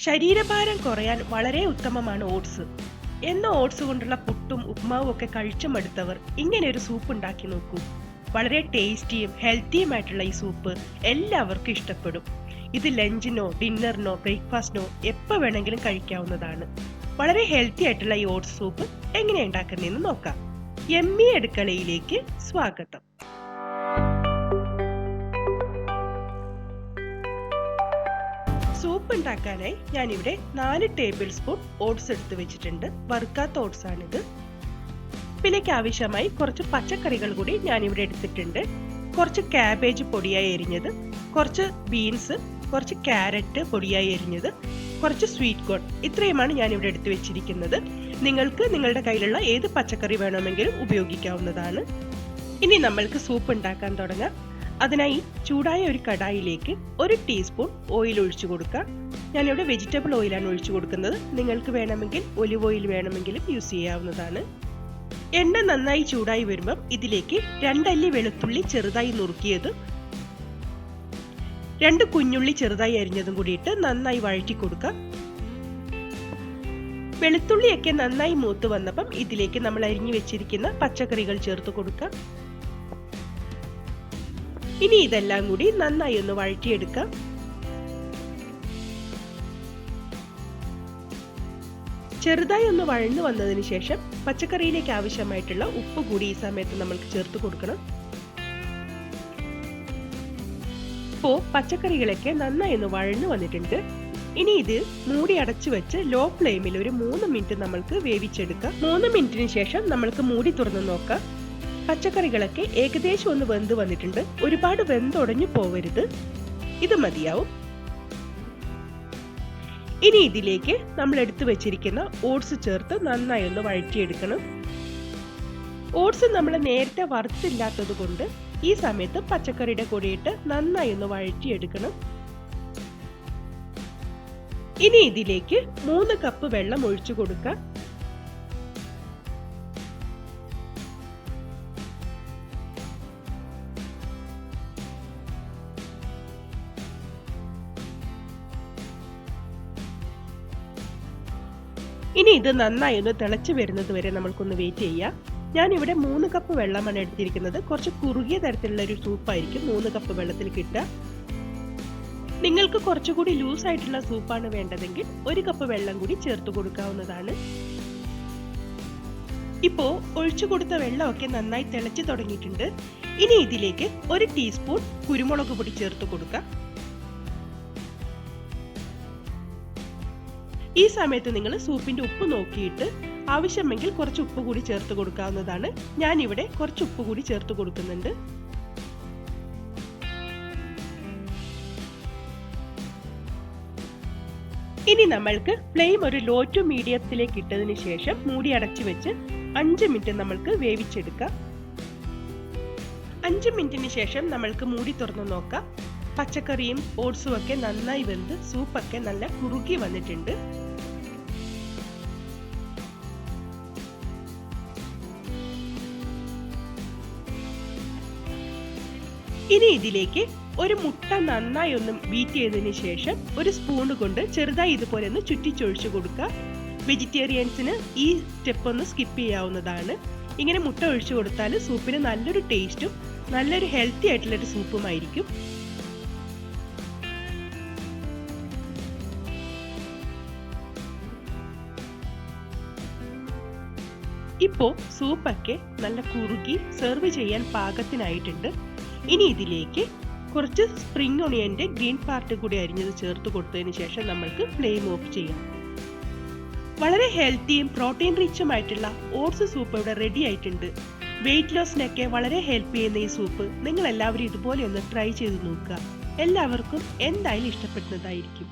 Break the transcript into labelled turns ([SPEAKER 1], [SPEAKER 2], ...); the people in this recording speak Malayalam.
[SPEAKER 1] ശരീരഭാരം കുറയാൻ വളരെ ഉത്തമമാണ് ഓട്സ്. ഓട്സ് കൊണ്ടുള്ള പുട്ടും ഉപ്മാവും ഒക്കെ കഴിച്ചു മടുത്തവർ ഇങ്ങനെ ഒരു സൂപ്പ് ഉണ്ടാക്കി നോക്കൂ. വളരെ ടേസ്റ്റിയും ഹെൽത്തിയുമായിട്ടുള്ള ഈ സൂപ്പ് എല്ലാവർക്കും ഇഷ്ടപ്പെടും. ഇത് ലഞ്ചിനോ ഡിന്നറിനോ ബ്രേക്ക്ഫാസ്റ്റിനോ എപ്പോൾ വേണമെങ്കിലും കഴിക്കാവുന്നതാണ്. വളരെ ഹെൽത്തി ആയിട്ടുള്ള ഈ ഓട്സ് സൂപ്പ് എങ്ങനെ ഉണ്ടാക്കുന്നതെന്ന് നോക്കാം. യമ്മി അടുക്കളയിലേക്ക് സ്വാഗതം. സൂപ്പ് ഉണ്ടാക്കാനായി ഞാനിവിടെ 4 ടേബിൾ സ്പൂൺ ഓട്സ് എടുത്ത് വെച്ചിട്ടുണ്ട്. വറുക്കാത്ത ഓട്സ് ആണിത്. ഇതിലേക്ക് ആവശ്യമായി കുറച്ച് പച്ചക്കറികൾ കൂടി ഞാനിവിടെ എടുത്തിട്ടുണ്ട്. കുറച്ച് ക്യാബേജ് പൊടിയായി എരിഞ്ഞത്, കുറച്ച് ബീൻസ്, കുറച്ച് ക്യാരറ്റ് പൊടിയായി എരിഞ്ഞത്, കുറച്ച് സ്വീറ്റ് കോൺ. ഇത്രയുമാണ് ഞാനിവിടെ എടുത്ത് വെച്ചിരിക്കുന്നത്. നിങ്ങൾക്ക് നിങ്ങളുടെ കയ്യിലുള്ള ഏത് പച്ചക്കറി വേണമെങ്കിലും ഉപയോഗിക്കാവുന്നതാണ്. ഇനി നമ്മൾക്ക് സൂപ്പ് ഉണ്ടാക്കാൻ തുടങ്ങാം. അതിനായി ചൂടായ ഒരു കടായിലേക്ക് 1 ടീസ്പൂൺ ഓയിൽ ഒഴിച്ചു കൊടുക്കാം. ഞാനിവിടെ വെജിറ്റബിൾ ഓയിലാണ് ഒഴിച്ചു കൊടുക്കുന്നത്. നിങ്ങൾക്ക് വേണമെങ്കിൽ ഒലിവ് ഓയിൽ വേണമെങ്കിലും യൂസ് ചെയ്യാവുന്നതാണ്. എണ്ണ നന്നായി ചൂടായി വരുമ്പം ഇതിലേക്ക് 2 അല്ലി വെളുത്തുള്ളി ചെറുതായി നുറുക്കിയത്, 2 കുഞ്ഞുള്ളി ചെറുതായി അരിഞ്ഞതും കൂടിയിട്ട് നന്നായി വഴറ്റി കൊടുക്കാം. വെളുത്തുള്ളിയൊക്കെ നന്നായി മൂത്ത് വന്നപ്പം ഇതിലേക്ക് നമ്മൾ അരിഞ്ഞു വെച്ചിരിക്കുന്ന പച്ചക്കറികൾ ചേർത്ത് കൊടുക്കാം. ഇനി ഇതെല്ലാം കൂടി നന്നായി ഒന്ന് വഴറ്റിയെടുക്കാം. ചെറുതായി ഒന്ന് വഴന്നു വന്നതിന് ശേഷം പച്ചക്കറിയിലേക്ക് ആവശ്യമായിട്ടുള്ള ഉപ്പ് കൂടി ഈ സമയത്ത് നമ്മൾക്ക് ചേർത്ത് കൊടുക്കണം. ഇപ്പോ പച്ചക്കറികളൊക്കെ നന്നായി ഒന്ന് വഴന്നു വന്നിട്ടുണ്ട്. ഇനി ഇത് മൂടി അടച്ചു വെച്ച് ലോ ഫ്ലെയിമിൽ ഒരു 3 മിനിറ്റ് നമ്മൾക്ക് വേവിച്ചെടുക്കാം. 3 മിനിറ്റിന് ശേഷം നമ്മൾക്ക് മൂടി തുറന്ന് നോക്കാം. പച്ചക്കറികളൊക്കെ ഏകദേശം ഒന്ന് വെന്ത് വന്നിട്ടുണ്ട്. ഒരുപാട് വെന്തുടഞ്ഞു പോവരുത്. ഇത് മതിയാവും. ഇനി ഇതിലേക്ക് നമ്മൾ എടുത്തു വെച്ചിരിക്കുന്ന ഓട്സ് ചേർത്ത് നന്നായി ഒന്ന് വഴറ്റിയെടുക്കണം. ഓട്സ് നമ്മൾ നേരത്തെ വറുത്തില്ലാത്തത് കൊണ്ട് ഈ സമയത്ത് പച്ചക്കറിയുടെ കൂടെയിട്ട് നന്നായി ഒന്ന് വഴറ്റിയെടുക്കണം. ഇനി ഇതിലേക്ക് 3 കപ്പ് വെള്ളം ഒഴിച്ചു കൊടുക്കാം. ഇനി ഇത് നന്നായി ഒന്ന് തിളച്ചു വരുന്നത് വരെ നമ്മൾക്കൊന്ന് വെയിറ്റ് ചെയ്യാം. ഞാനിവിടെ 3 കപ്പ് വെള്ളമാണ് എടുത്തിരിക്കുന്നത്. കുറച്ച് കുറുകിയ തരത്തിലുള്ള ഒരു സൂപ്പായിരിക്കും 3 കപ്പ് വെള്ളത്തിൽ കിട്ടുക. നിങ്ങൾക്ക് കുറച്ചുകൂടി ലൂസ് ആയിട്ടുള്ള സൂപ്പാണ് വേണ്ടതെങ്കിൽ 1 കപ്പ് വെള്ളം കൂടി ചേർത്ത് കൊടുക്കാവുന്നതാണ്. ഇപ്പോ ഒഴിച്ചു കൊടുത്ത വെള്ളമൊക്കെ നന്നായി തിളച്ചു തുടങ്ങിയിട്ടുണ്ട്. ഇനി ഇതിലേക്ക് 1 ടീസ്പൂൺ കുരുമുളക് പൊടി ചേർത്ത് കൊടുക്കാം. ഈ സമയത്ത് നിങ്ങൾ സൂപ്പിന്റെ ഉപ്പ് നോക്കിയിട്ട് ആവശ്യമെങ്കിൽ കുറച്ച് ഉപ്പ് കൂടി ചേർത്ത് കൊടുക്കാവുന്നതാണ്. ഞാനിവിടെ കുറച്ച് ഉപ്പ് കൂടി ചേർത്ത് കൊടുക്കുന്നുണ്ട്. ഇനി നമ്മൾക്ക് ഫ്ലെയിം ഒരു ലോ ടു മീഡിയത്തിലേക്ക് ഇട്ടതിന് ശേഷം മൂടി അടച്ചു വെച്ച് 5 മിനിറ്റ് നമ്മൾക്ക് വേവിച്ചെടുക്കാം. 5 മിനിറ്റിന് ശേഷം നമ്മൾക്ക് മൂടി തുറന്ന് നോക്കാം. പച്ചക്കറിയും ഓട്സും ഒക്കെ നന്നായി വെന്ത് സൂപ്പൊക്കെ നല്ല കുറുകി വന്നിട്ടുണ്ട്. ഇനി ഇതിലേക്ക് ഒരു മുട്ട നന്നായി ഒന്ന് ബീറ്റ് ചെയ്തതിന് ശേഷം ഒരു സ്പൂൺ കൊണ്ട് ചെറുതായി ഇതുപോലെ ഒന്ന് ചുറ്റിച്ചൊഴിച്ചു കൊടുക്കുക. വെജിറ്റേറിയൻസിന് ഈ സ്റ്റെപ്പ് ഒന്ന് സ്കിപ്പ് ചെയ്യാവുന്നതാണ്. ഇങ്ങനെ മുട്ട ഒഴിച്ചു കൊടുത്താൽ സൂപ്പിന് നല്ലൊരു ടേസ്റ്റും നല്ലൊരു ഹെൽത്തി ആയിട്ടുള്ളൊരു സൂപ്പുമായിരിക്കും. ഇപ്പോ സൂപ്പൊക്കെ നല്ല കുറുകി സെർവ് ചെയ്യാൻ പാകത്തിനായിട്ടുണ്ട്. ഇനി ഇതിലേക്ക് കുറച്ച് സ്പ്രിംഗ് ഒണിയന്റെ ഗ്രീൻ പാർട്ട് കൂടി അരിഞ്ഞത് ചേർത്ത് കൊടുത്തതിന് ശേഷം നമ്മൾക്ക് ഫ്ലെയിം ഓഫ് ചെയ്യാം. വളരെ ഹെൽത്തിയും പ്രോട്ടീൻ റിച്ചുമായിട്ടുള്ള ഓട്സ് സൂപ്പ് ഇവിടെ റെഡി ആയിട്ടുണ്ട്. വെയിറ്റ് ലോസിനൊക്കെ വളരെ ഹെൽപ്പ് ചെയ്യുന്ന ഈ സൂപ്പ് നിങ്ങൾ എല്ലാവരും ഇതുപോലെ ഒന്ന് ട്രൈ ചെയ്ത് നോക്കുക. എല്ലാവർക്കും എന്തായാലും ഇഷ്ടപ്പെടുന്നതായിരിക്കും.